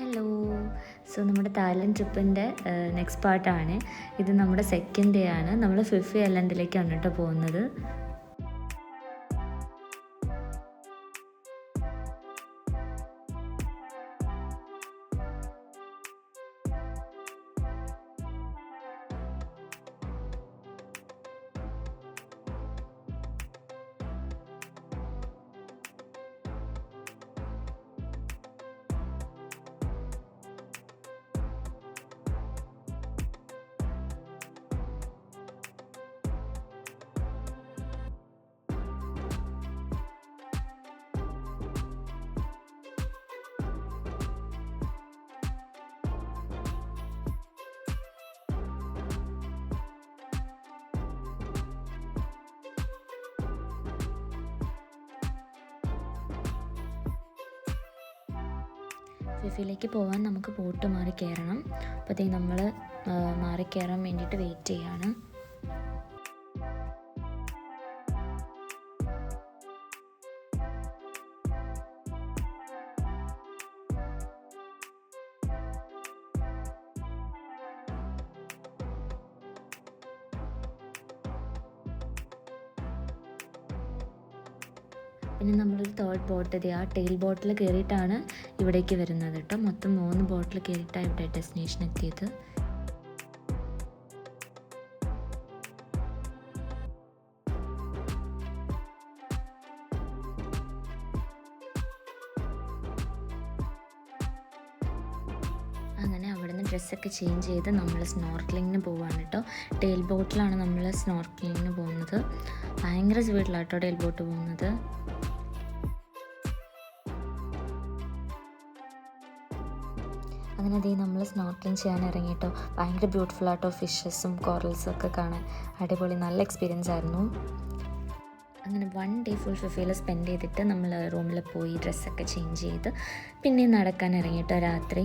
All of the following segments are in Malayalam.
ഹലോ. നമ്മുടെ തായ്ലൻഡ് ട്രിപ്പിൻ്റെ നെക്സ്റ്റ് പാർട്ടാണ് ഇത്. നമ്മുടെ സെക്കൻഡ് ഡേ ആണ്. നമ്മൾ ഫിഫി ഐലൻഡിലേക്കാണ് കേട്ടോ പോകുന്നത്. ഫിഫിയിലേക്ക് പോകാൻ നമുക്ക് ബോട്ട് മാറി കയറണം. അപ്പോൾ നമ്മൾ മാറി കയറാൻ വേണ്ടിയിട്ട് വെയിറ്റ് ചെയ്യാണ്. പിന്നെ നമ്മളൊരു തേർഡ് ബോട്ട് ആ ടെയിൽ ബോട്ടിൽ കയറിയിട്ടാണ് ഇവിടേക്ക് വരുന്നത് കേട്ടോ. മൊത്തം 3 ബോട്ടിൽ കയറിയിട്ടാണ് ഇവിടെ ഡെസ്റ്റിനേഷൻ എത്തിയത്. അങ്ങനെ അവിടെ നിന്ന് ഡ്രസ്സൊക്കെ ചേഞ്ച് ചെയ്ത് നമ്മൾ സ്നോർക്കലിങ്ങിന് പോവാണ് കേട്ടോ. ടെയിൽ ബോട്ടിലാണ് നമ്മൾ സ്നോർക്കലിങ്ങിന് പോകുന്നത്. ഭയങ്കര സ്പീഡിലാണ് കേട്ടോ ടെയിൽ ബോട്ട് പോകുന്നത്. അങ്ങനെ നമ്മൾ സ്നോർക്കലിംഗ് ചെയ്യാൻ ഇറങ്ങിയിട്ടോ. ഭയങ്കര ബ്യൂട്ടിഫുൾ ആയിട്ടോ, ഫിഷസും കോറൽസും ഒക്കെ കാണാൻ അടിപൊളി, നല്ല എക്സ്പീരിയൻസ് ആയിരുന്നു. അങ്ങനെ 1 ഡേ ഫുൾ ഫിഫിയിൽ സ്പെൻഡ് ചെയ്തിട്ട് നമ്മൾ റൂമിൽ പോയി ഡ്രസ്സൊക്കെ ചേഞ്ച് ചെയ്ത് പിന്നെ നടക്കാൻ ഇറങ്ങിയിട്ടോ രാത്രി.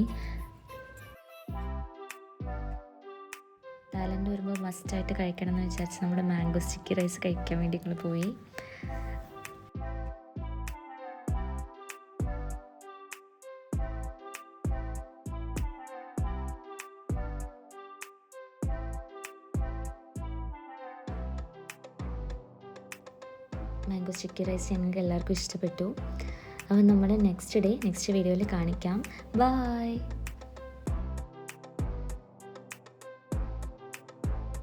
തായ്ലൻഡ് വരുമ്പോൾ മസ്റ്റായിട്ട് കഴിക്കണം എന്ന് വിചാരിച്ച് നമ്മുടെ മാംഗോ സ്റ്റിക്കി റൈസ് കഴിക്കാൻ വേണ്ടി ഞങ്ങൾ പോയി. മാംഗോ സ്റ്റിക്കി റൈസ് ഞങ്ങൾക്ക് എല്ലാവർക്കും ഇഷ്ടപ്പെട്ടു. അപ്പോൾ നമ്മുടെ നെക്സ്റ്റ് വീഡിയോയിൽ കാണിക്കാം. ബൈ.